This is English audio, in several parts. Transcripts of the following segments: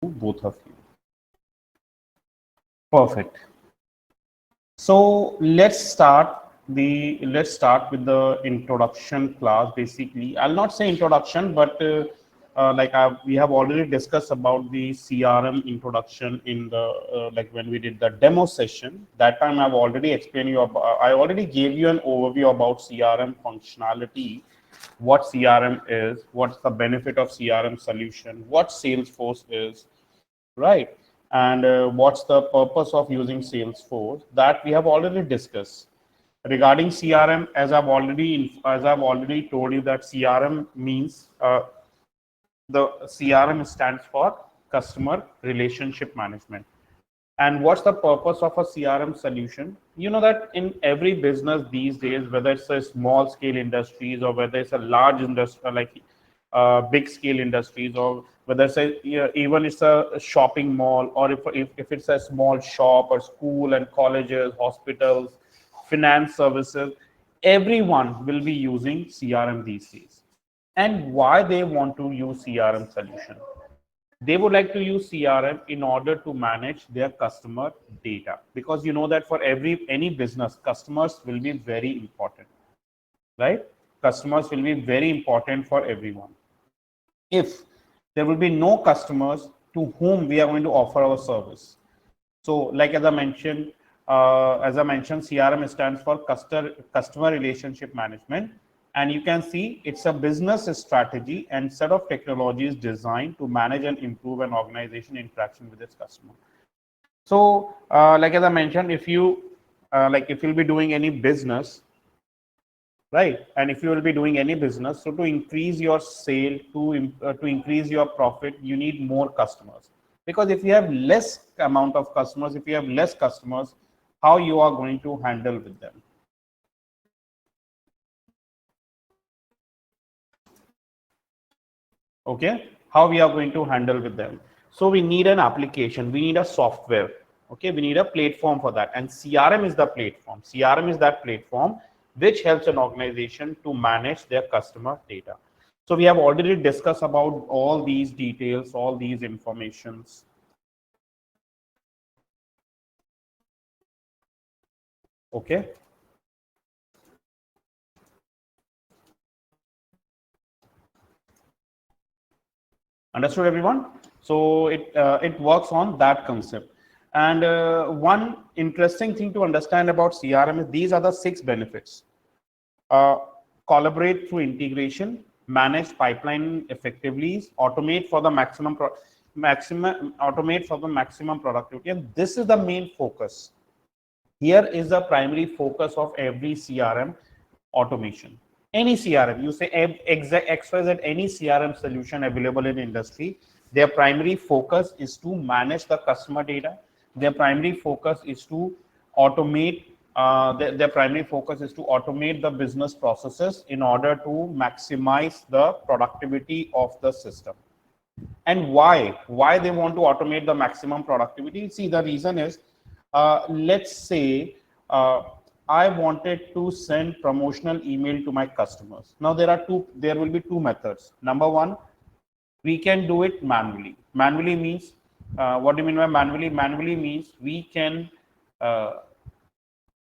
both of you. Perfect. So let's start with the introduction class. Basically, I'll not say introduction, but we have already discussed about the CRM introduction in the like when we did the demo session. That time I've already explained you about, I already gave you an overview about CRM functionality, what CRM is, what's the benefit of CRM solution, what Salesforce is, right? And what's the purpose of using Salesforce? That we have already discussed. Regarding CRM, as I've already told you that CRM means the CRM stands for customer relationship management. And what's the purpose of a CRM solution? You know that in every business these days, whether it's a small scale industries or whether it's a large industry, like big scale industries, or whether it's even it's a shopping mall, or if it's a small shop or school and colleges, hospitals, finance services, everyone will be using CRM these days. And why they want to use CRM solution? They would like to use CRM in order to manage their customer data, because you know that for any business, customers will be very important, right? Customers will be very important for everyone. If there will be no customers to whom we are going to offer our service. So like as I mentioned, CRM stands for customer relationship management. And you can see it's a business strategy and set of technologies designed to manage and improve an organization interaction with its customer. So like as I mentioned, if you'll be doing any business, right? And if you will be doing any business, so to increase your sale, to increase your profit, you need more customers. Because if you have less amount of customers, if you have less customers, how you are going to handle with them? Okay, how we are going to handle with them? So we need an application, we need a software. Okay, we need a platform for that, and CRM is the platform. CRM is that platform which helps an organization to manage their customer data. So we have already discussed about all these details, all these informations. Okay. Understood, everyone? So it works on that concept. And one interesting thing to understand about CRM is these are the 6 benefits. Collaborate through integration, manage pipeline effectively, automate for the maximum productivity. And this is the main focus. Here is the primary focus of every CRM: automation. Any CRM, you say XYZ, any CRM solution available in industry, their primary focus is to manage the customer data. Their primary focus is to automate. Their primary focus is to automate the business processes in order to maximize the productivity of the system. And why they want to automate the maximum productivity? See, the reason is, let's say I wanted to send promotional email to my customers. Now there will be 2 methods. Number 1, we can do it manually. Manually means, what do you mean by manually? Manually means we can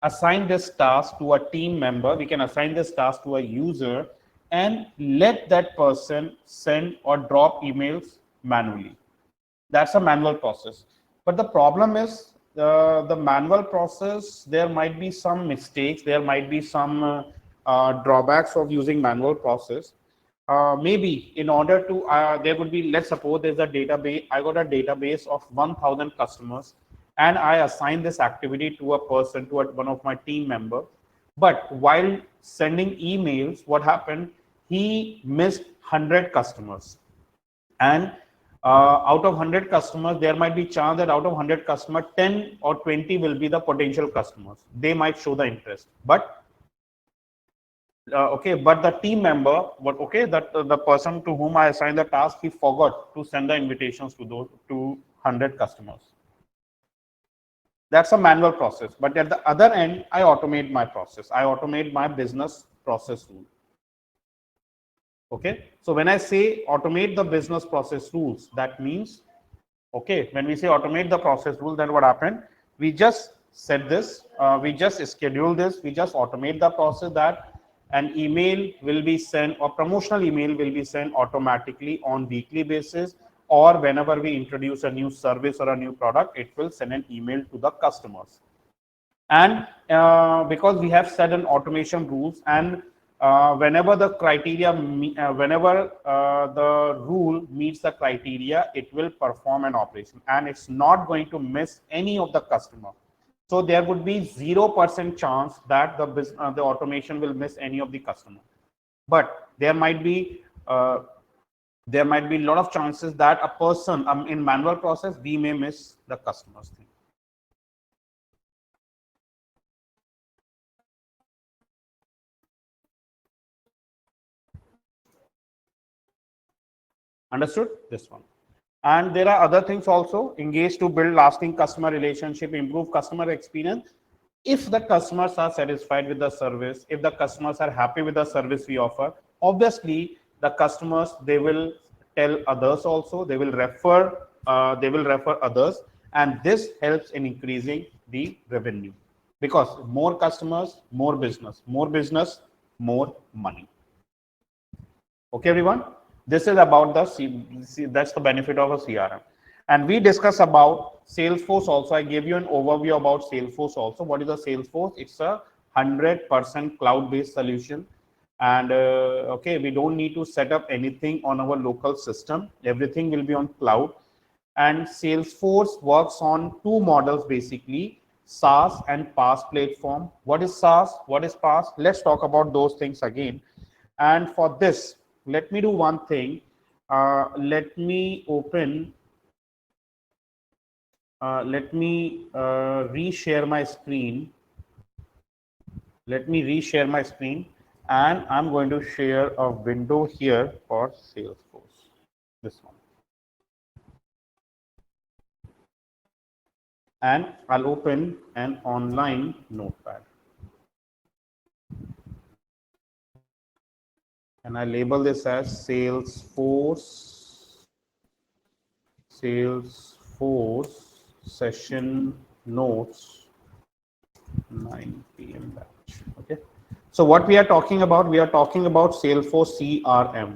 assign this task to a team member, we can assign this task to a user and let that person send or drop emails manually. That's a manual process. But the problem is, the manual process, there might be some mistakes, there might be some drawbacks of using manual process. Maybe in order to, there would be, let's suppose there's a database, I got a database of 1,000 customers, and I assign this activity to a person, to one of my team member. But while sending emails, what happened? He missed 100 customers. And out of 100 customers, there might be chance that out of 100 customers, 10 or 20 will be the potential customers. They might show the interest. But but the team member, the person to whom I assigned the task, he forgot to send the invitations to those 200 customers. That's a manual process. But at the other end, I automate my process. I automate my business process rule. Okay. So when I say automate the business process rules, that means Okay, when we say automate the process rule, then what happened? We just set this, we just schedule this, we just automate the process that an email will be sent or promotional email will be sent automatically on weekly basis, or whenever we introduce a new service or a new product, it will send an email to the customers. And because we have set an automation rules, and whenever the criteria whenever the rule meets the criteria, it will perform an operation and it's not going to miss any of the customer. So there would be 0% chance that the automation will miss any of the customer, but there might be a lot of chances that a person in manual process we may miss the customer's thing. Understood this one? And there are other things also. Engage to build lasting customer relationship, improve customer experience. If the customers are satisfied with the service, if the customers are happy with the service we offer, obviously the customers, they will tell others also, they will refer others, and this helps in increasing the revenue, because more customers, more business, more money. Okay, everyone. This is about that's the benefit of a CRM. And we discuss about Salesforce also. I gave you an overview about Salesforce also. What is a Salesforce? It's a 100% cloud-based solution. And okay, we don't need to set up anything on our local system. Everything will be on cloud. And Salesforce works on two models basically, SaaS and PaaS platform. What is SaaS? What is PaaS? Let's talk about those things again. And for this, let me do one thing. Let me open, let me reshare my screen. Let me reshare my screen, and I'm going to share a window here for Salesforce. This one. And I'll open an online notepad. And I label this as Salesforce session notes 9 p.m. batch. Okay. So what we are talking about? We are talking about Salesforce CRM.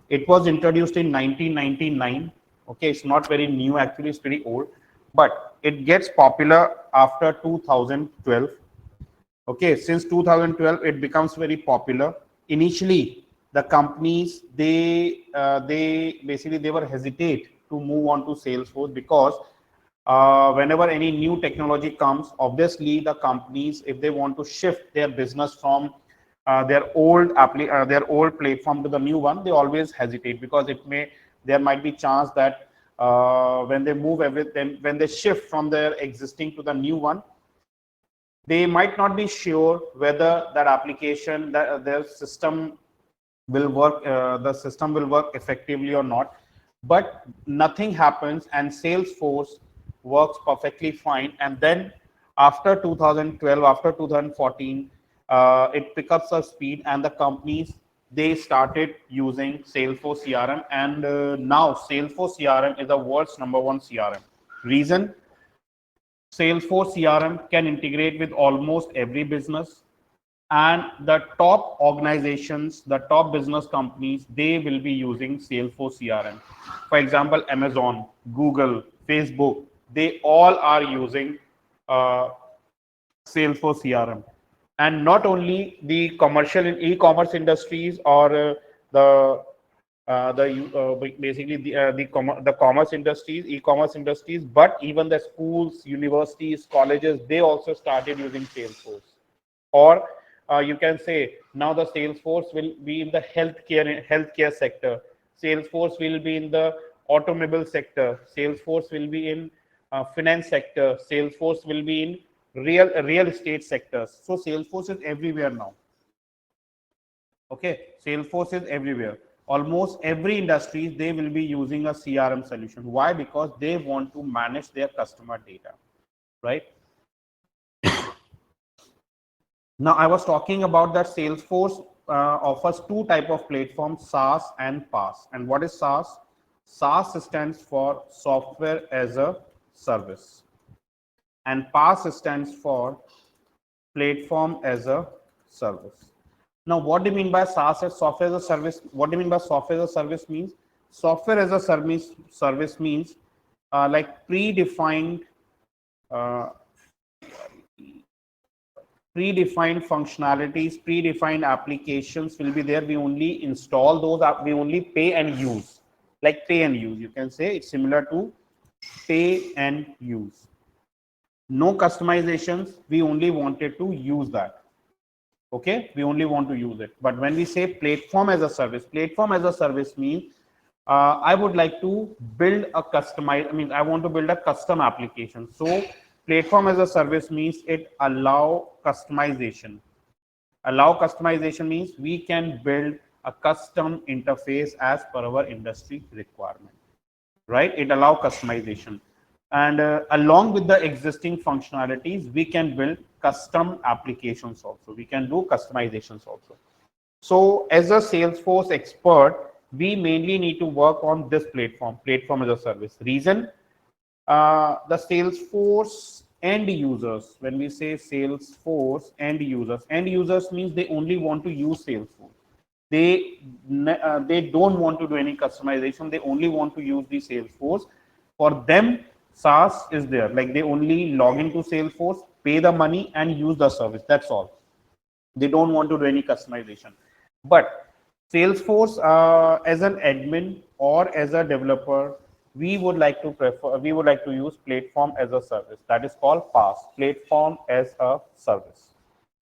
It was introduced in 1999. Okay, it's not very new actually, it's pretty old, but it gets popular after 2012. Okay, since 2012 it becomes very popular. Initially the companies, they basically they were hesitate to move on to Salesforce, because whenever any new technology comes, obviously the companies, if they want to shift their business from their old platform to the new one, they always hesitate, because there might be chance that when they move everything, when they shift from their existing to the new one, they might not be sure whether that application, their system will work, the system will work effectively or not. But nothing happens, and Salesforce works perfectly fine. And then after 2012, after 2014, it picks up the speed, and the companies, they started using Salesforce CRM, and now Salesforce CRM is the world's #1 CRM. Reason? Salesforce CRM can integrate with almost every business, and the top organizations, the top business companies, they will be using Salesforce CRM. For example, Amazon, Google, Facebook, they all are using Salesforce CRM. And not only the commercial and e-commerce industries, or basically the commerce industries, e-commerce industries, but even the schools, universities, colleges, they also started using Salesforce. Or you can say now the Salesforce will be in the healthcare sector. Salesforce will be in the automobile sector. Salesforce will be in finance sector. Salesforce will be in real estate sectors. So Salesforce is everywhere now. Okay, Salesforce is everywhere. Almost every industry, they will be using a CRM solution. Why? Because they want to manage their customer data, right? Now, I was talking about that Salesforce offers two type of platforms, SaaS and PaaS. And what is SaaS? SaaS stands for software as a service, and PaaS stands for platform as a service. Now, what do you mean by SaaS as software as a service? What do you mean by software as a service means? Software as a service means like uh, predefined functionalities, predefined applications will be there. We only install those, we only pay and use. Like pay and use. You can say it's similar to pay and use. No customizations, we only wanted to use that. Okay, we only want to use it. But when we say platform as a service means I would like to build a I want to build a custom application. So platform as a service means it allow customization means we can build a custom interface as per our industry requirement, right? It allow customization, and along with the existing functionalities we can build custom applications also, we can do customizations also. So as a Salesforce expert, we mainly need to work on this platform as a service. Reason, the Salesforce end users, when we say Salesforce end users means they only want to use Salesforce. They don't want to do any customization. They only want to use the Salesforce. For them, SaaS is there. Like they only log into Salesforce, pay the money, and use the service. That's all. They don't want to do any customization. But Salesforce, as an admin or as a developer, we would like to use platform as a service. That is called PaaS, platform as a service.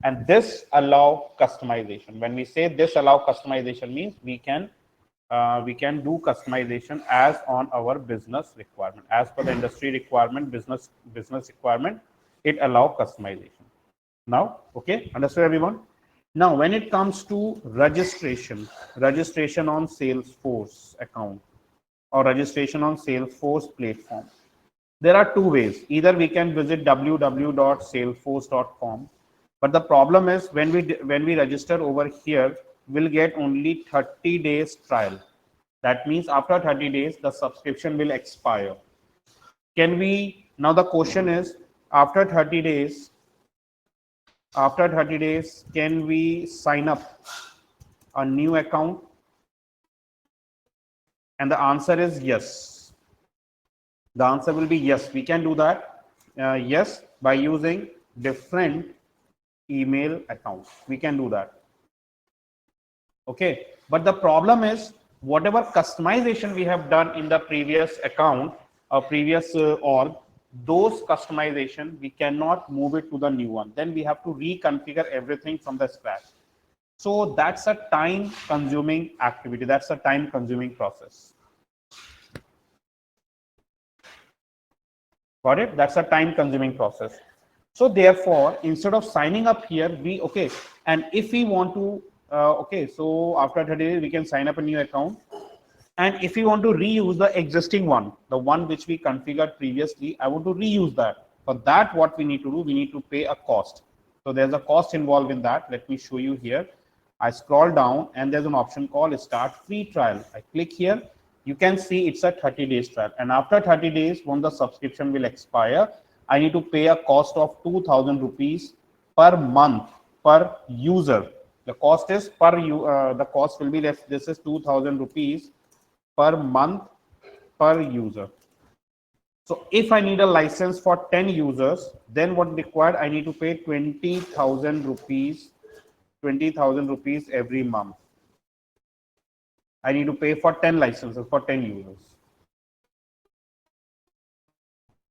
And this allow customization. When we say this allow customization means we can do customization as on our business requirement, as per the industry requirement, business requirement. It allow customization. Now, okay, understood everyone? Now, when it comes to registration on Salesforce account or registration on Salesforce platform, there are two ways. Either we can visit www.salesforce.com, but the problem is when we register over here, we'll get only 30 days trial. That means after 30 days, the subscription will expire. Can we, now the question is, after 30 days, can we sign up a new account? And the answer is yes. The answer will be yes, we can do that. Yes, by using different email accounts, we can do that. Okay, but the problem is whatever customization we have done in the previous account or previous org, those customization we cannot move it to the new one. Then we have to reconfigure everything from the scratch. So that's a time consuming activity. That's a time consuming process. Got it? That's a time consuming process. So therefore, instead of signing up here, and if we want to, so after 30 days, we can sign up a new account. And if we want to reuse the existing one, the one which we configured previously, I want to reuse that. For that, what we need to do, we need to pay a cost. So there's a cost involved in that. Let me show you here. I scroll down and there's an option called Start Free Trial. I click here. You can see it's a 30 days trial. And after 30 days, when the subscription will expire, I need to pay a cost of 2,000 rupees per month per user. The cost is the cost will be less. This is 2,000 rupees per month per user. So if I need a license for 10 users, then what required? I need to pay 20,000 rupees every month. I need to pay for 10 licenses for 10 users.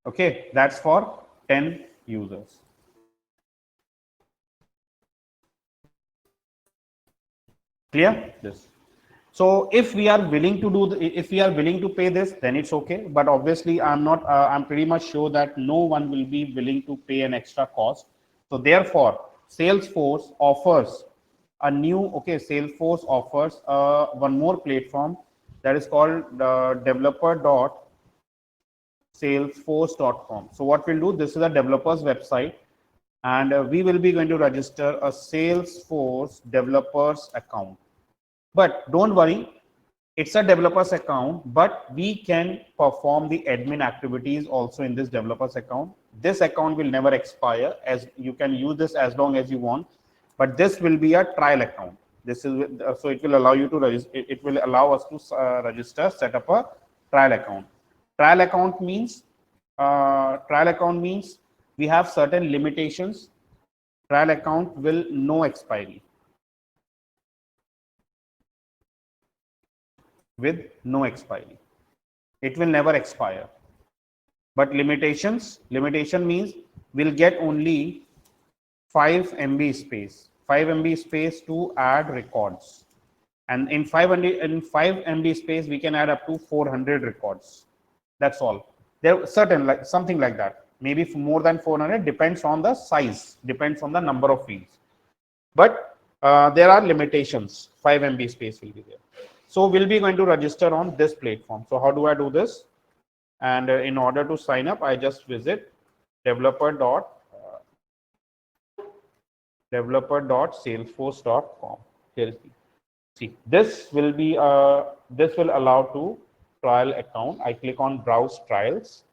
Okay, that's for 10 users. Clear this? So if we are willing to pay this, then it's okay. But obviously, I'm not. I'm pretty much sure that no one will be willing to pay an extra cost. So therefore, Salesforce offers a new. Salesforce offers one more platform that is called developer.salesforce.com. So what we'll do, this is a developer's website, and we will be going to register a Salesforce developers account. But don't worry, It's a developer's account, but we can perform the admin activities also in this developer's account. This account will never expire, as you can use this as long as you want, but this will be a trial account. This is so it will allow you to register. It will allow us to register, set up a trial account. Trial account means we have certain limitations. Trial account will no expiry, with no expiry. It will never expire. But limitation means we'll get only 5 MB space, 5 MB space to add records. And in 5 MB space, we can add up to 400 records. That's all. There are certain, like something like that. Maybe more than 400, depends on the size, depends on the number of fields. But there are limitations. 5 MB space will be there. So we'll be going to register on this platform. So how do I do this? And in order to sign up, I just visit developer.salesforce.com. Here is the, see, this will allow to trial account. I click on browse trials,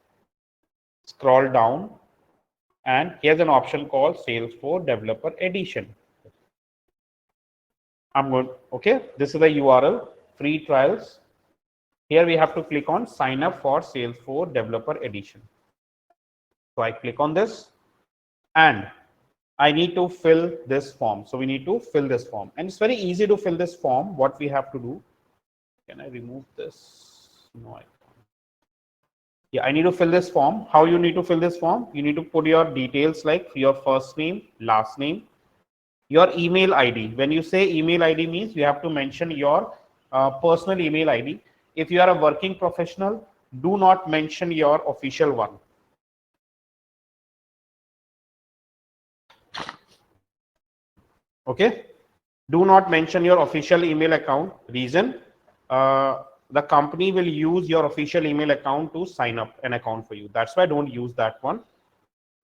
scroll down, and here's an option called Salesforce Developer Edition. I'm going, okay, this is the URL, free trials. Here we have to click on sign up for Salesforce Developer Edition. So I click on this and I need to fill this form. So we need to fill this form, and it's very easy to fill this form. What we have to do, can I remove this? No, I can't. Yeah, I need to fill this form. How you need to fill this form? You need to put your details like your first name, last name, your email ID. When you say email ID means you have to mention your personal email ID. If you are a working professional, do not mention your official one. Okay, do not mention your official email account. Reason, the company will use your official email account to sign up an account for you. That's why don't use that one.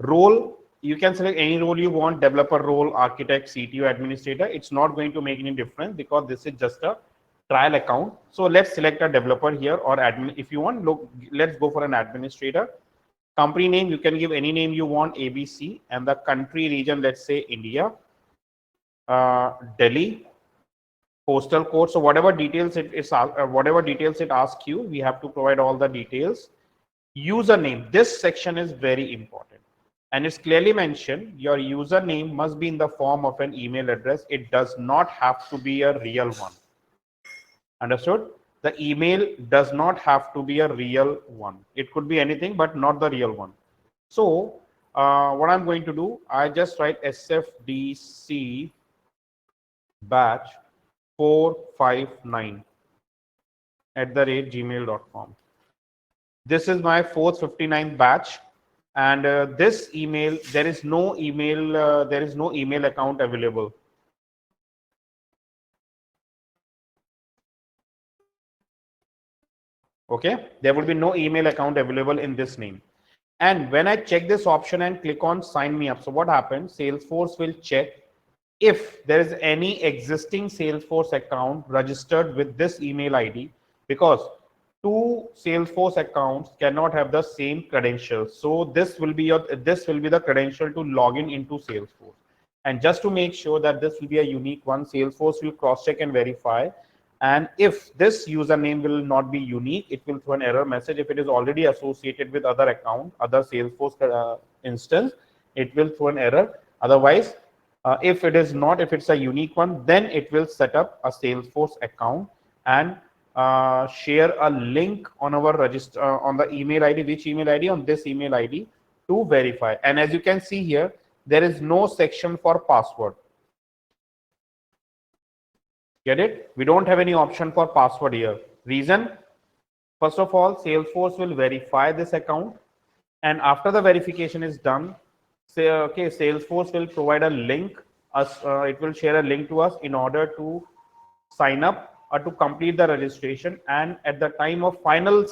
Role, you can select any role you want: developer role, architect, CTO, administrator. It's not going to make any difference because this is just a trial account. So let's select a developer here, or admin if you want. Look, let's go for an administrator. Company name, you can give any name you want, ABC, and the country region, let's say India. Delhi, postal code. So whatever details it asks you, we have to provide all the details. Username, this section is very important, and it's clearly mentioned your username must be in the form of an email address. It does not have to be a real one. Understood? The email does not have to be a real one. It could be anything, but not the real one. So what I'm going to do, I just write SFDC batch 459 @gmail.com. This is my 459th batch, and this email, there is no email account available. Okay, there will be no email account available in this name. And when I check this option and click on sign me up, so what happens? Salesforce will check if there is any existing Salesforce account registered with this email ID, because two Salesforce accounts cannot have the same credentials. So this will be the credential to log in into Salesforce. And just to make sure that this will be a unique one, Salesforce will cross check and verify. And if this username will not be unique, it will throw an error message. If it is already associated with other account, other Salesforce instance, it will throw an error. Otherwise, if it is not, if it's a unique one, then it will set up a Salesforce account and share a link on our register on the email ID. Which email ID? On this email ID to verify. And as you can see here, there is no section for password. Get it? We don't have any option for password here. Reason, first of all, Salesforce will verify this account, and after the verification is done, say, okay, Salesforce will provide a link. It will share a link to us in order to sign up or to complete the registration. And at the time of final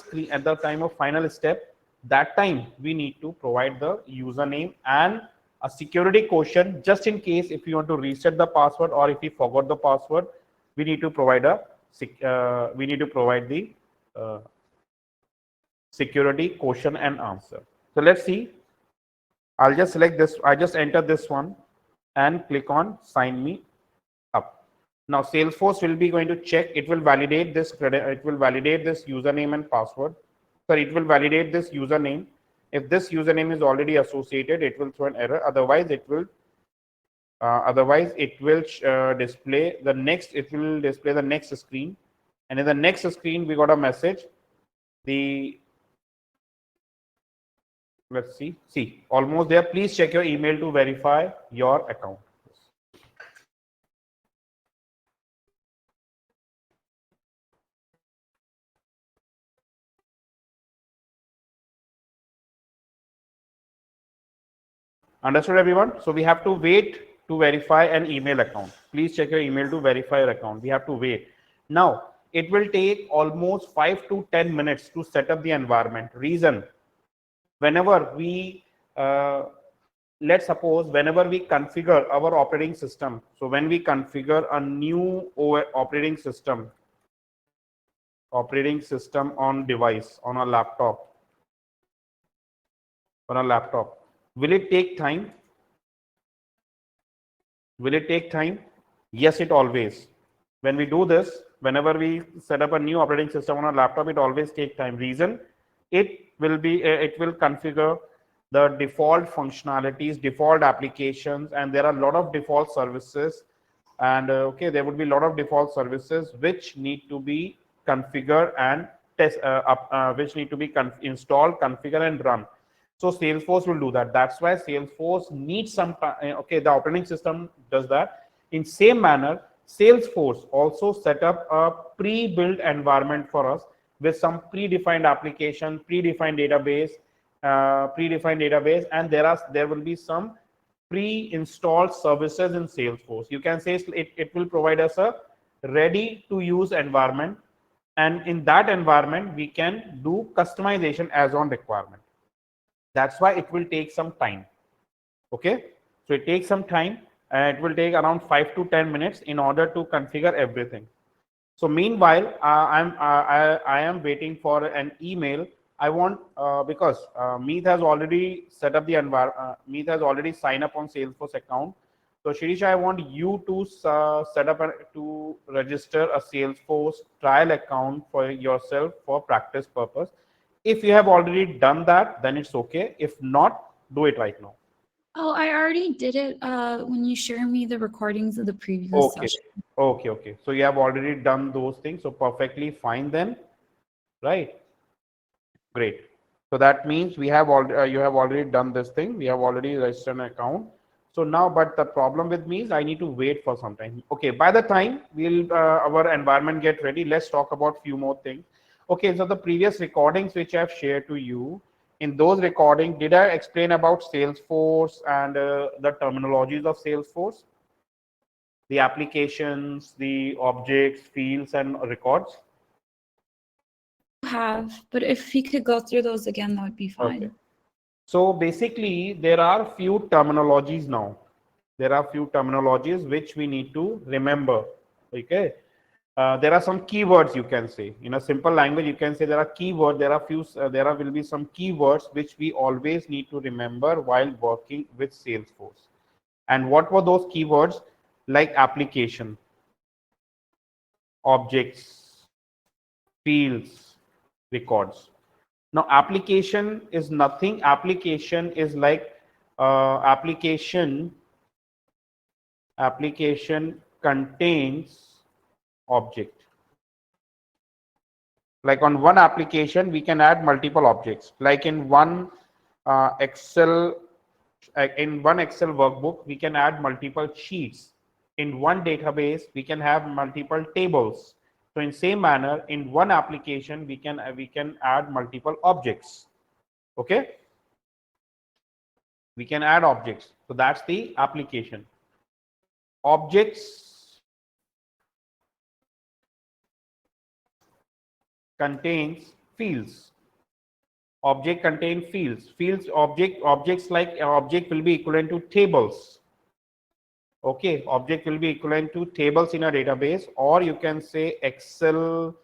step, that time we need to provide the username and a security quotient, just in case if you want to reset the password or if you forgot the password, we need to provide a we need to provide the uh, security question and answer. So let's see. I'll just select this. I just enter this one and click on sign me up. Now Salesforce will be going to check. It will validate this credit. It will validate this username and password. Sorry, it will validate this username. If this username is already associated, it will throw an error. Otherwise, it will display the next. It will display the next screen, and in the next screen, we got a message. Let's see. See, almost there. Please check your email to verify your account. Understood, everyone? So we have to wait to verify an email account. Please check your email to verify your account. We have to wait. Now, it will take almost 5 to 10 minutes to set up the environment. Reason, whenever we, let's suppose, whenever we configure our operating system. So when we configure a new operating system on device, on a laptop, will it take time? Will it take time? Yes, it always. When we do this, whenever we set up a new operating system on a laptop, it always takes time. Reason, it will configure the default functionalities, default applications, and there are a lot of default services. And okay, there would be a lot of default services which need to be configured and which need to be installed, configured, and run. So Salesforce will do that. That's why Salesforce needs some time. Okay, the operating system does that. In same manner, Salesforce also set up a pre-built environment for us with some predefined application, predefined database, and there will be some pre-installed services in Salesforce. You can say it will provide us a ready-to-use environment, and in that environment we can do customization as on requirement. That's why it will take some time. Okay, so it takes some time. It will take around 5 to 10 minutes in order to configure everything. So meanwhile, I am waiting for an email. I want because Meet has already set up the environment. Meet has already signed up on Salesforce account. So Shirisha, I want you to set up to register a Salesforce trial account for yourself for practice purpose. If you have already done that, then it's okay. If not, do it right now. Oh, I already did it when you shared me the recordings of the previous session. Okay. So you have already done those things. So perfectly fine then, right? Great. So that means we have you have already done this thing. We have already registered an account. So now, but the problem with me is I need to wait for some time. Okay, by the time our environment get ready, let's talk about few more things. Okay, so the previous recordings which I've shared to you, in those recordings, did I explain about Salesforce and the terminologies of Salesforce, the applications, the objects, fields, and records? Have, but if you could go through those again, that would be fine. Okay. So basically, there are few terminologies now. There are few terminologies which we need to remember. Okay. There are some keywords, you can say. In a simple language, you can say there are keywords. There will be some keywords which we always need to remember while working with Salesforce. And what were those keywords? Like application, objects, fields, records. Now, application is nothing. Application is like application contains object. Like on one application, we can add multiple objects. Like in one Excel workbook, we can add multiple sheets. In one database, we can have multiple tables. So in same manner, in one application, we can add multiple objects. Okay, we can add objects. So that's the application. Objects contains fields. Object contain fields. Objects like object will be equivalent to tables. Okay, object will be equivalent to tables in a database, or you can say Excel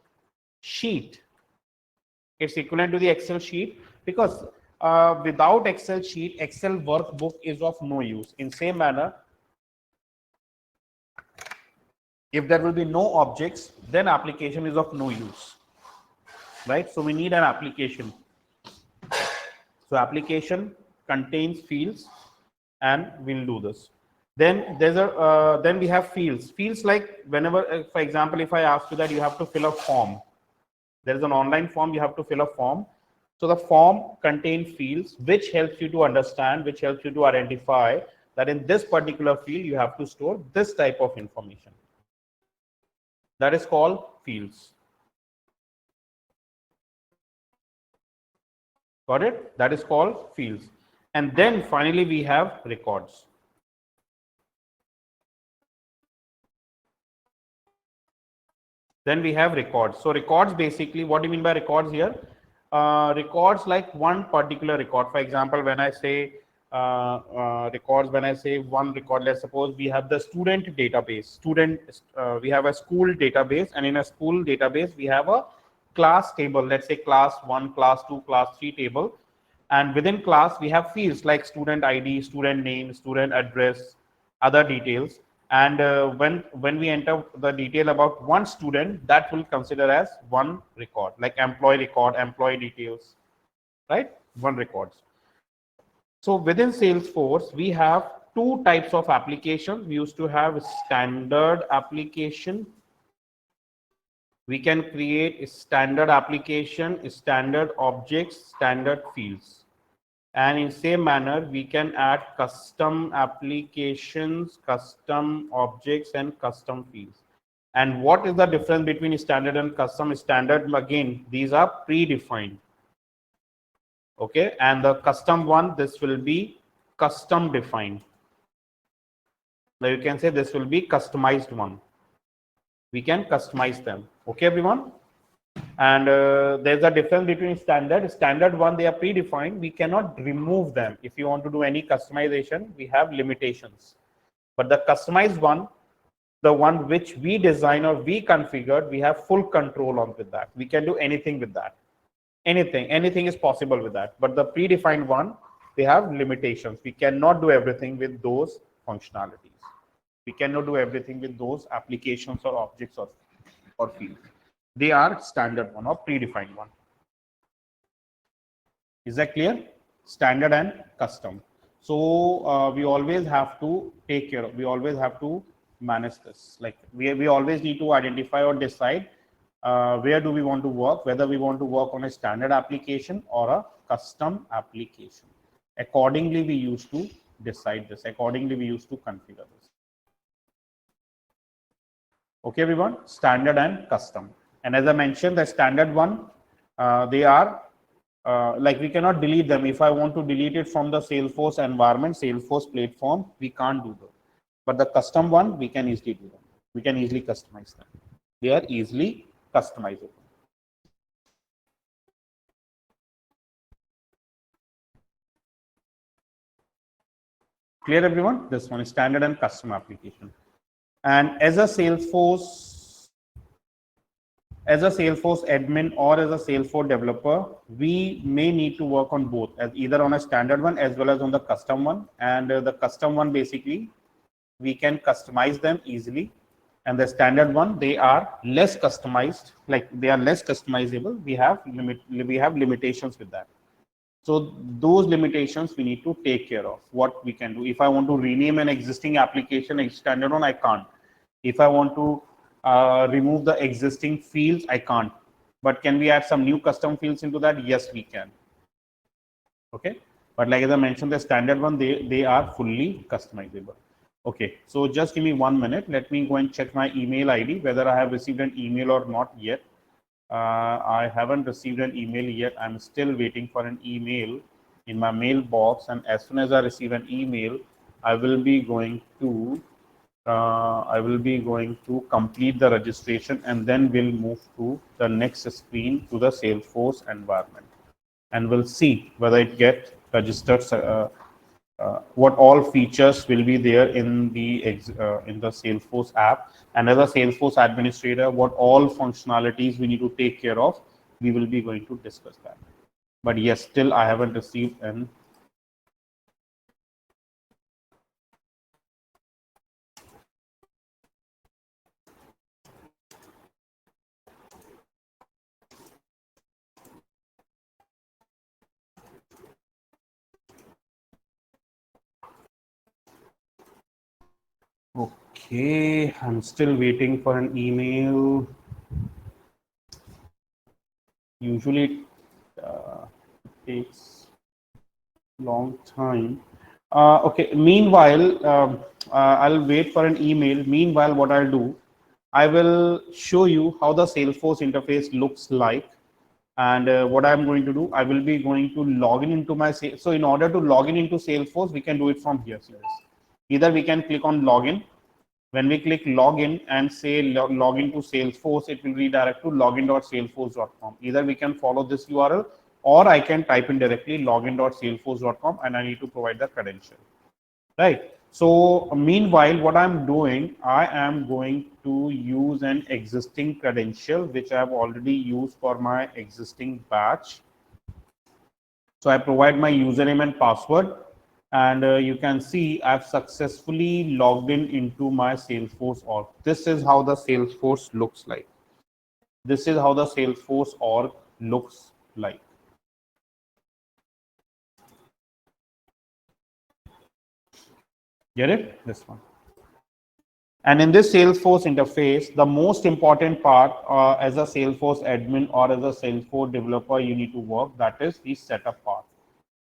sheet. It's equivalent to the Excel sheet because without Excel sheet, Excel workbook is of no use. In same manner, if there will be no objects, then application is of no use, right? So we need an application. So application contains fields, and we'll do this. Then there's a then we have fields. Fields like whenever, for example, if I ask you that you have to fill a form, there is an online form, you have to fill a form. So the form contains fields which helps you to understand, which helps you to identify that in this particular field you have to store this type of information. That is called fields. Got it? That is called fields. And then finally we have records. Then we have records. So records, basically, what do you mean by records here? Records like one particular record. For example, when I say records, when I say one record, let's suppose we have the student database. We have a school database, and in a school database we have a class table. Let's say class 1, class 2, class 3 table. And within class we have fields like student ID, student name, student address, other details. And when we enter the detail about one student, that will consider as one record, like employee record, employee details, right? One records. So within Salesforce, we have two types of applications. We used to have standard application. We can create a standard application, standard objects, standard fields. And in same manner, we can add custom applications, custom objects, and custom fields. And what is the difference between standard and custom? Standard, again, these are predefined. Okay, and the custom one, this will be custom defined. Now you can say this will be customized one. We can customize them. Okay, everyone? And there's a difference between standard one, they are predefined, we cannot remove them. If you want to do any customization, we have limitations. But the customized one, the one which we design or we configured, we have full control on with that. We can do anything with that. Anything is possible with that. But the predefined one, they have limitations. We cannot do everything with those functionalities. We cannot do everything with those applications or objects or fields. They are standard one or predefined one. Is that clear? Standard and custom. So we always have to take care of, we always have to manage this. Like we always need to identify or decide where do we want to work, whether we want to work on a standard application or a custom application. Accordingly, we used to decide this. Accordingly, we used to configure this. Okay, everyone, standard and custom. And as I mentioned, the standard one, they are like we cannot delete them. If I want to delete it from the Salesforce environment, Salesforce platform, we can't do that. But the custom one, we can easily do them. We can easily customize them. They are easily customizable. Clear, everyone? This one is standard and custom application. And as a Salesforce admin or as a Salesforce developer, we may need to work on both, as either on a standard one as well as on the custom one. And the custom one, basically, we can customize them easily. And the standard one, they are less customized, like they are less customizable. We have limitations with that. So those limitations we need to take care of. What we can do, if I want to rename an existing application, a standard one, I can't. If I want to remove the existing fields, I can't. But can we add some new custom fields into that? Yes, we can. Okay. But like as I mentioned, the standard one, they are fully customizable. Okay. So just give me 1 minute. Let me go and check my email ID, whether I have received an email or not yet. I haven't received an email yet. I'm still waiting for an email in my mailbox. And as soon as I receive an email, I will be going to complete the registration, and then we'll move to the next screen, to the Salesforce environment, and we'll see whether it gets registered what all features will be there in the Salesforce app, and as a Salesforce administrator, what all functionalities we need to take care of. We will be going to discuss that. But yes, still I haven't received an. Okay, I'm still waiting for an email. Usually it takes long time. Okay, meanwhile, I'll wait for an email. Meanwhile, what I'll do, I will show you how the Salesforce interface looks like. And what I'm going to do, I will be going to log in into my, so in order to log in into Salesforce, we can do it from here. So either we can click on login. When we click login and say login to Salesforce, it will redirect to login.salesforce.com. Either we can follow this URL, or I can type in directly login.salesforce.com, and I need to provide the credential. Right. So meanwhile, what I'm doing, I am going to use an existing credential which I have already used for my existing batch. So I provide my username and password, and you can see I've successfully logged in into my Salesforce org. This is how the Salesforce looks like. This is how the Salesforce org looks like. Get it? This one. And in this Salesforce interface, the most important part as a Salesforce admin or as a Salesforce developer you need to work, that is the setup part.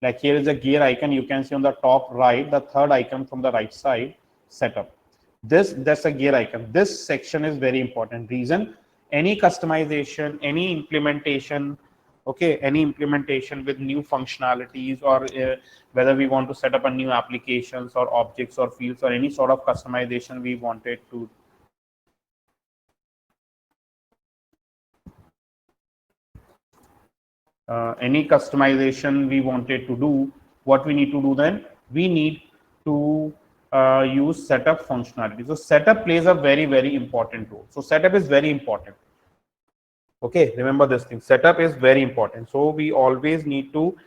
Like here is a gear icon, you can see on the top right, the third icon from the right side, setup. That's a gear icon. This section is very important. Reason, any customization, any implementation, okay, any implementation with new functionalities, or whether we want to set up a new applications or objects or fields or any sort of customization we wanted to any customization we wanted to do, what we need to do then, we need to use setup functionality. So setup plays a very important role. So setup is very important. Okay, remember this thing, setup is very important. So we always need to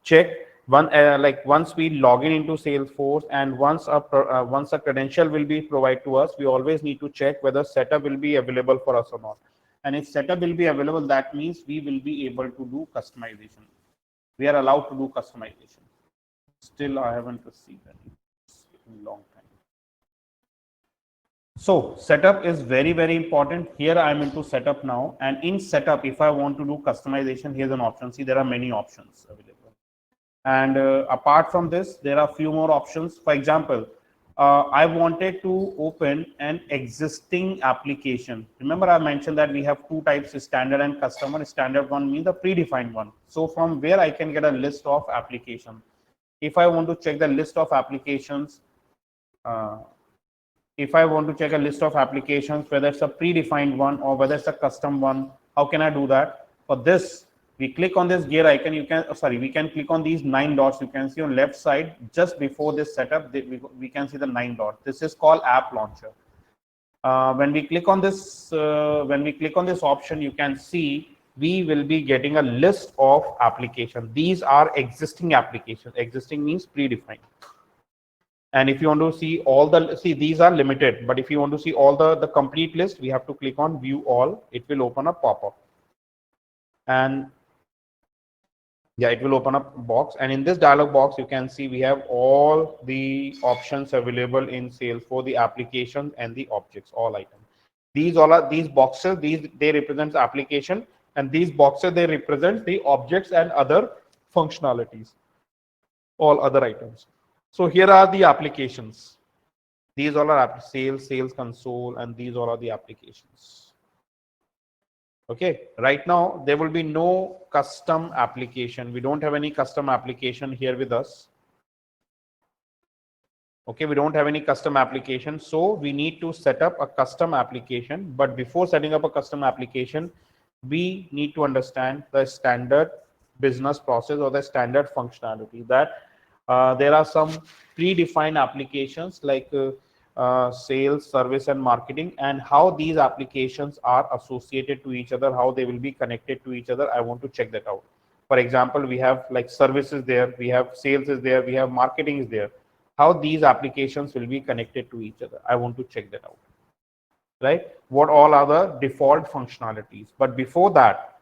check one, like once we log in into Salesforce, and once a credential will be provided to us, we always need to check whether setup will be available for us or not. And if setup will be available, that means we will be able to do customization. We are allowed to do customization. Still I haven't received any. It's taking a long time. So setup is very important. Here I am into setup now, and in setup, if I want to do customization, here's an option. See, there are many options available. And apart from this, there are few more options. For example, I wanted to open an existing application. Remember, I mentioned that we have two types, standard and customer. Standard one means the predefined one. So from where I can get a list of applications. If I want to check the list of applications, if I want to check a list of applications, whether it's a predefined one or whether it's a custom one, how can I do that? For this, we click on this gear icon. We can click on these 9 dots. You can see on left side, just before this setup, we can see the 9 dots. This is called app launcher. When we click on this option, you can see we will be getting a list of applications. These are existing applications. Existing means predefined. And if you want to see all these are limited, but if you want to see all the complete list, we have to click on view all. It will open a pop-up, and yeah, it will open up a box. And in this dialog box, you can see we have all the options available in Salesforce, the applications and the objects, all items. These boxes, they represent application, and these boxes, they represent the objects and other functionalities, all other items. So here are the applications. These all are sales console, and these all are the applications. Okay, right now there will be no custom application. We don't have any custom application here with us. Okay, we don't have any custom application, so we need to set up a custom application. But before setting up a custom application, we need to understand the standard business process or the standard functionality, that There are some predefined applications like sales, service, and marketing, and how these applications are associated to each other, how they will be connected to each other. I want to check that out. For example, we have like services there, we have sales is there, we have marketing is there. How these applications will be connected to each other, I want to check that out, right? What all are the default functionalities? But before that,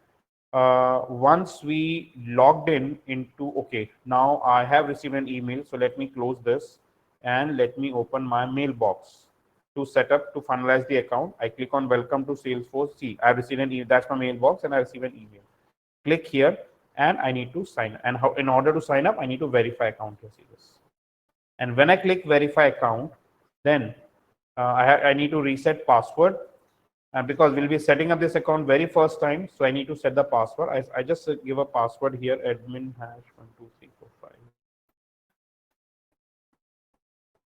once we logged in into, okay, now I have received an email, so let me close this and let me open my mailbox to set up to finalize the account. I click on welcome to Salesforce. See, I received an email, that's my mailbox, and I received an email. Click here and I need to sign, and how in order to sign up I need to verify account. You see this, and when I click verify account, then I need to reset password, and because we'll be setting up this account very first time, so I need to set the password. I just give a password here, admin hash 12345,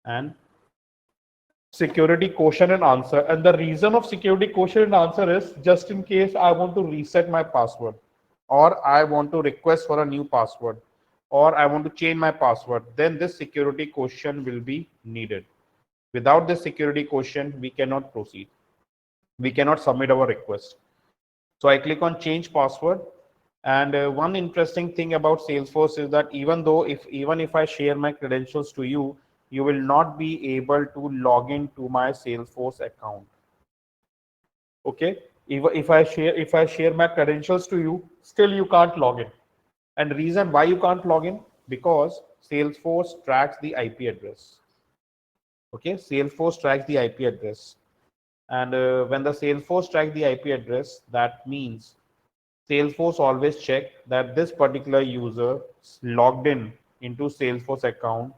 and security question and answer. And the reason of security question and answer is just in case I want to reset my password, or I want to request for a new password, or I want to change my password, then this security question will be needed. Without this security question, we cannot proceed. We cannot submit our request. So I click on change password. And one interesting thing about Salesforce is that even if I share my credentials to you, you will not be able to log into my Salesforce account. Okay, if I share my credentials to you, still you can't log in. And the reason why you can't log in, because Salesforce tracks the IP address. Okay, Salesforce tracks the IP address, and when the Salesforce tracks the IP address, that means Salesforce always check that this particular user logged in into Salesforce account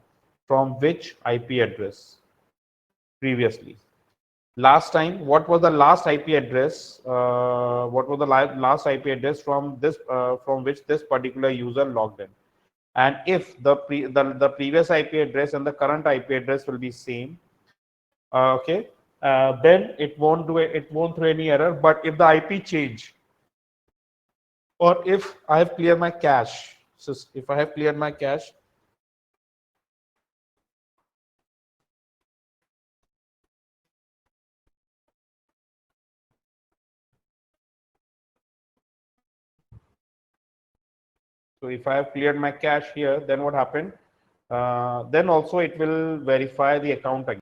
from which IP address previously. Last time, what was the last IP address? What was the last IP address from this from which this particular user logged in? And if the previous IP address and the current IP address will be same, okay, then it won't throw any error. But if the IP change, or if I have cleared my cache, so if I have cleared my cache, so if I have cleared my cache here, then what happened? Then also it will verify the account again.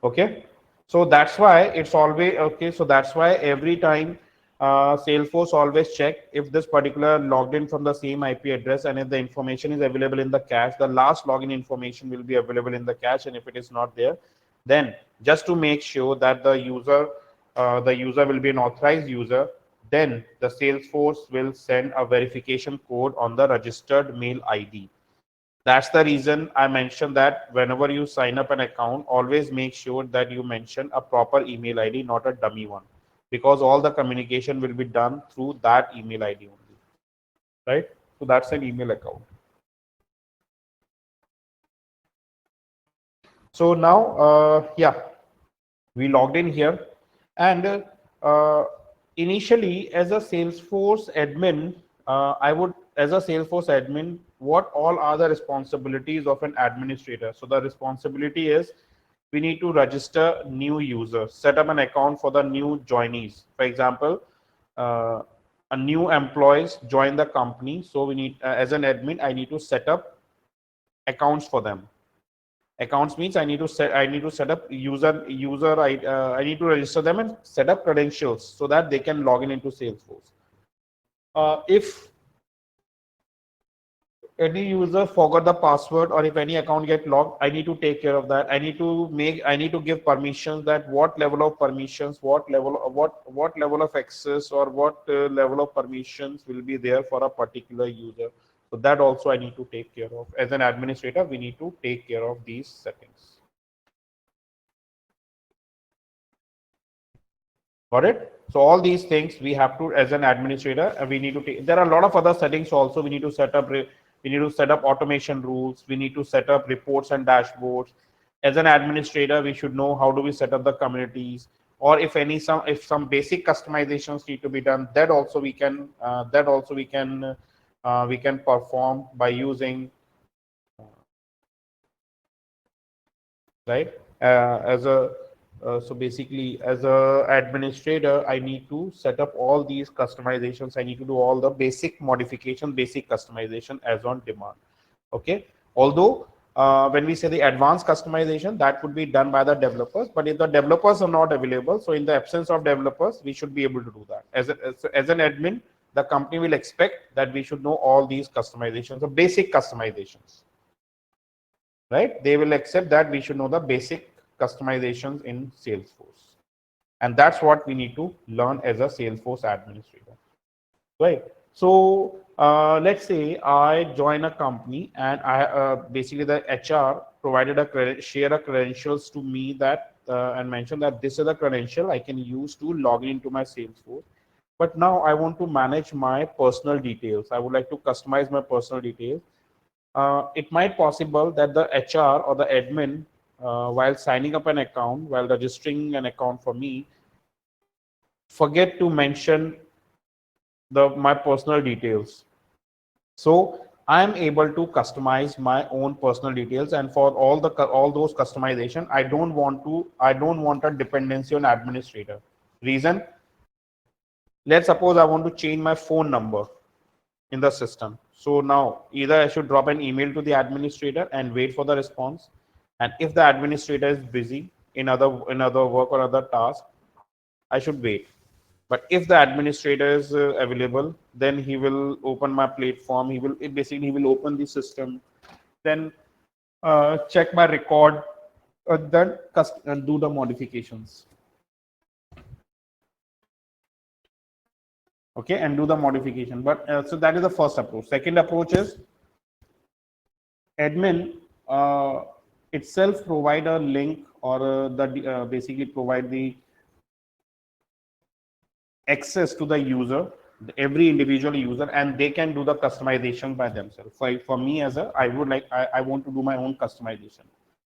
Okay, so that's why it's always okay. So that's why every time Salesforce always check if this particular logged in from the same IP address, and if the information is available in the cache, the last login information will be available in the cache, and if it is not there, then just to make sure that the user will be an authorized user, then the Salesforce will send a verification code on the registered mail ID. That's the reason I mentioned that whenever you sign up an account, always make sure that you mention a proper email ID, not a dummy one, because all the communication will be done through that email ID only, right? So that's an email account. So now, yeah, we logged in here, and initially as a Salesforce admin, as a Salesforce admin, what all are the responsibilities of an administrator? So the responsibility is we need to register new users, set up an account for the new joinees. For example, a new employees join the company, so we need as an admin, I need to set up accounts for them. Accounts means I need to set up I need to register them and set up credentials so that they can log in into Salesforce. If any user forgot the password, or if any account get logged, I need to take care of that. I need to give permissions, that what level of permissions, what level of access, or what level of permissions will be there for a particular user. So that also I need to take care of. As an administrator, we need to take care of these settings. Got it? So all these things we have to, as an administrator, we need to take. There are a lot of other settings also. We need to set up. We need to set up automation rules. We need to set up reports and dashboards. As an administrator, we should know how do we set up the communities, or if some basic customizations need to be done, that also we can perform by using, right? As a So basically, as a administrator, I need to set up all these customizations. I need to do all the basic modification, basic customization as on demand. Okay. Although when we say the advanced customization, that would be done by the developers. But if the developers are not available, so in the absence of developers, we should be able to do that. As an admin, the company will expect that we should know all these customizations, the basic customizations, right? They will accept that we should know the basic customizations in Salesforce. And that's what we need to learn as a Salesforce administrator, right? So let's say I join a company and I basically the HR provided share a credentials to me that and mentioned that this is a credential I can use to log into my Salesforce. But now I want to manage my personal details. I would like to customize my personal details. It might possible that the HR or the admin, while signing up an account, while registering an account for me, forget to mention my personal details. So I am able to customize my own personal details, and for all those customization, I don't want a dependency on administrator. Reason: let's suppose I want to change my phone number in the system. So now either I should drop an email to the administrator and wait for the response. And if the administrator is busy in other work or other task, I should wait. But if the administrator is available, then he will open my platform. He will open the system, then check my record, then do the modifications. Okay, and do the modification. But so that is the first approach. Second approach is admin itself provide a link or basically provide the access to the user, every individual user, and they can do the customization by themselves. For me as a, I want to do my own customization.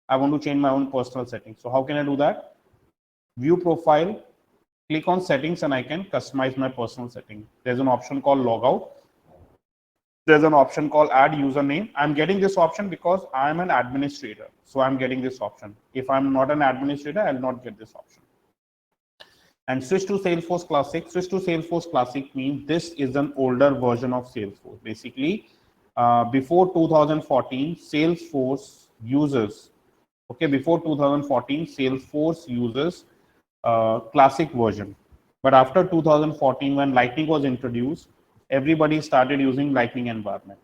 I want to change my own personal settings. So how can I do that? View profile, click on settings, and I can customize my personal setting. There's an option called logout. There's an option called add username. I'm getting this option because I'm an administrator. So I'm getting this option. If I'm not an administrator, I'll not get this option. And switch to Salesforce Classic. Switch to Salesforce Classic means this is an older version of Salesforce. Basically, before 2014, Salesforce uses, okay, before 2014, Salesforce uses Classic version. But after 2014, when Lightning was introduced, everybody started using Lightning environment.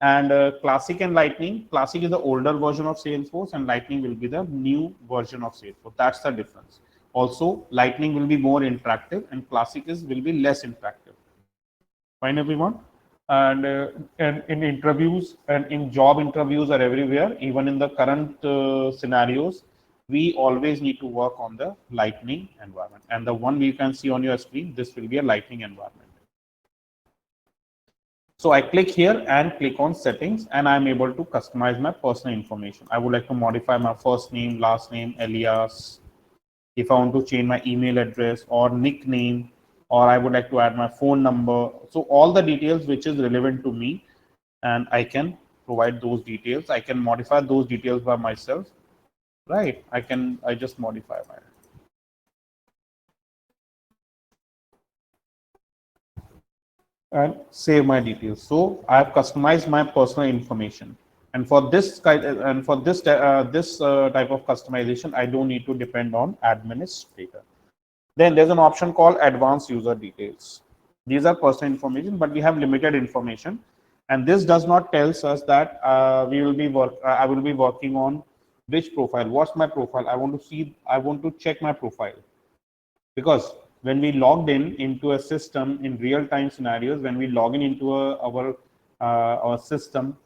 And Classic and Lightning, Classic is the older version of Salesforce and Lightning will be the new version of Salesforce. That's the difference. Also, Lightning will be more interactive and Classic will be less interactive. Fine, everyone? And in interviews and in job interviews are everywhere, even in the current scenarios, we always need to work on the Lightning environment. And the one you can see on your screen, this will be a Lightning environment. So I click here and click on settings, and I'm able to customize my personal information. I would like to modify my first name, last name, alias. If I want to change my email address or nickname, or I would like to add my phone number. So all the details which is relevant to me, and I can provide those details. I can modify those details by myself, right? I just modify my. And save my details. So I have customized my personal information. And for this type of customization, I don't need to depend on administrator. Then there's an option called advanced user details. These are personal information, but we have limited information. And this does not tells us that I will be working on which profile. What's my profile? I want to check my profile. Because when we logged in into a system in real-time scenarios, when we log in into our system,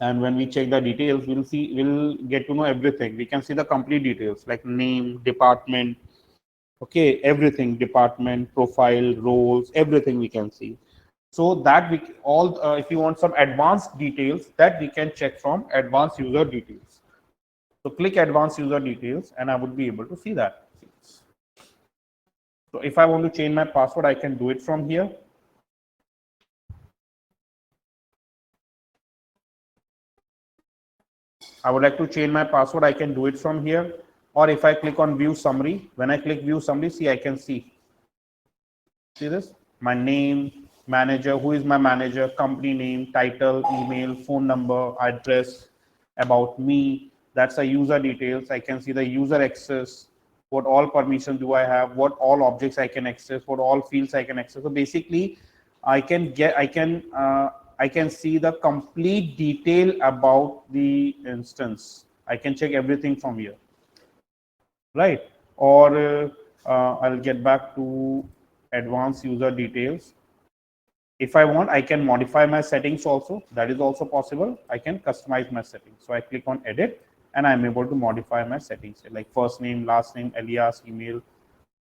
and when we check the details, we'll get to know everything. We can see the complete details like name, department, okay, everything, department, profile, roles, everything we can see. So that if you want some advanced details, that we can check from advanced user details. So click advanced user details, and I would be able to see that. So if I want to change my password, I can do it from here. I would like to change my password, I can do it from here. Or if I click on view summary, when I click view summary, see, I can see this, my name, manager, who is my manager, company name, title, email, phone number, address, about me. That's the user details. I can see the user access, what all permissions do I have, what all objects I can access, what all fields I can access. So basically, I can see the complete detail about the instance. I can check everything from here, right? Or I'll get back to advanced user details. If I want, I can modify my settings also. That is also possible. I can customize my settings. So I click on edit and I'm able to modify my settings like first name, last name, alias, email,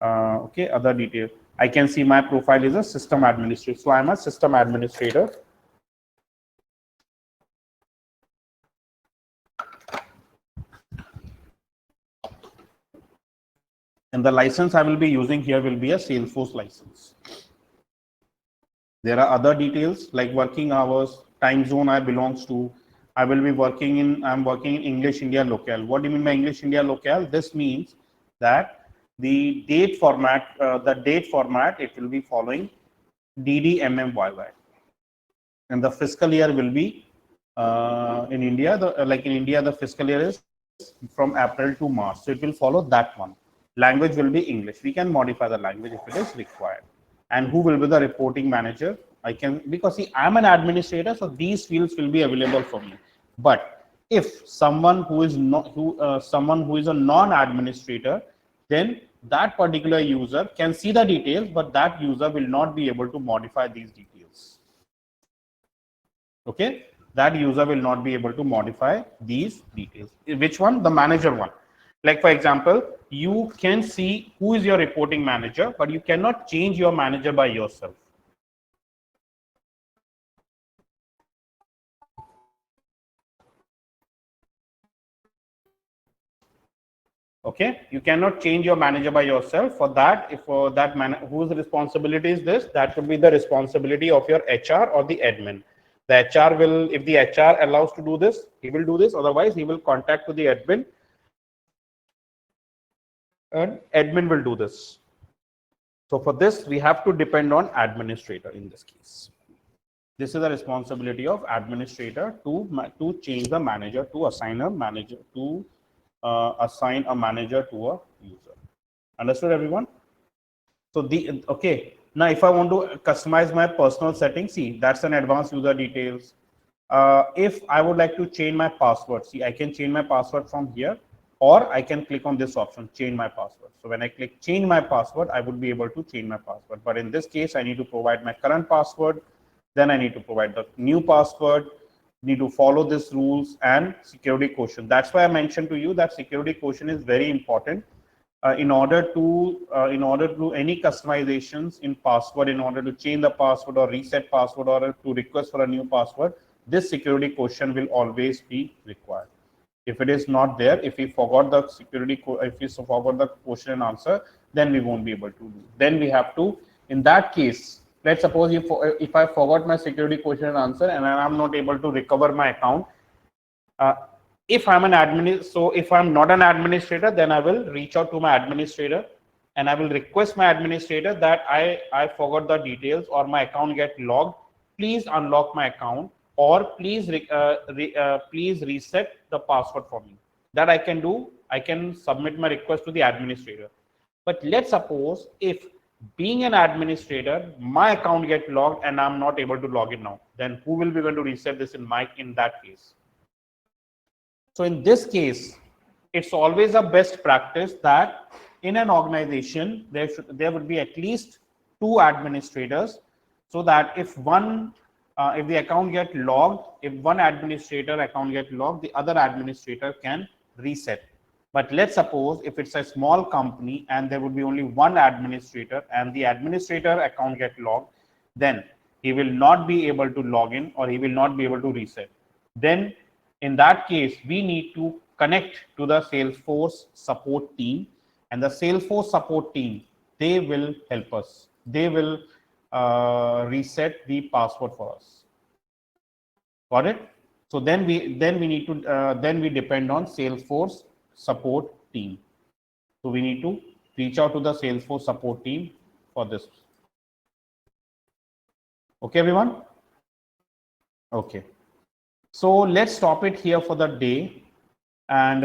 okay, other detail. I can see my profile is a system administrator. So I'm a system administrator. And the license I will be using here will be a Salesforce license. There are other details like working hours, time zone I belongs to. I'm working in English India locale. What do you mean by English India locale? This means that the date format, it will be following DDMMYY. And the fiscal year will be in India, the fiscal year is from April to March. So it will follow that one. Language will be English. We can modify the language if it is required. And who will be the reporting manager? I can, because see, I'm an administrator, so these fields will be available for me. But if someone who is not someone who is a non-administrator, then that particular user can see the details, but that user will not be able to modify these details. Okay, that user will not be able to modify these details. Which one? The manager one. Like for example, you can see who is your reporting manager, but you cannot change your manager by yourself. Okay, you cannot change your manager by yourself. For that, if whose responsibility is this, that would be the responsibility of your HR or the admin. The HR will, if the HR allows to do this, he will do this. Otherwise, he will contact to the admin, and admin will do this. So for this, we have to depend on administrator in this case. This is the responsibility of administrator to change the manager, to assign a manager, to assign a manager to a user. Understood, everyone? So okay. Now, if I want to customize my personal settings, see, that's an advanced user details. If I would like to change my password, see, I can change my password from here, or I can click on this option, change my password. So when I click change my password, I would be able to change my password. But in this case, I need to provide my current password. Then I need to provide the new password, need to follow these rules and security quotient. That's why I mentioned to you that security quotient is very important in order to do any customizations in password, in order to change the password or reset password or to request for a new password. This security quotient will always be required. If it is not there, if we forgot the quotient and answer, then we won't be able to do. Then we have to, in that case, let's suppose if I forgot my security quotient and answer and I'm not able to recover my account, if I'm an admin, so if I'm not an administrator, then I will reach out to my administrator and I will request my administrator that I forgot the details or my account get logged. Please unlock my account, or please please reset the password for me. That I can do. I can submit my request to the administrator. But let's suppose if being an administrator, my account get logged and I'm not able to log in now, then who will be going to reset this in that case? So in this case, it's always a best practice that in an organization, there would be at least 2 administrators, so that if the account get logged, if one administrator account get logged, the other administrator can reset. But let's suppose if it's a small company and there would be only one administrator and the administrator account get logged, then he will not be able to log in or he will not be able to reset. Then in that case, we need to connect to the Salesforce support team, and the Salesforce support team they will help us. They will reset the password for us. Got it? So then we need to then we depend on Salesforce support team. So we need to reach out to the Salesforce support team for this. Okay, everyone? Okay. So let's stop it here for the day. And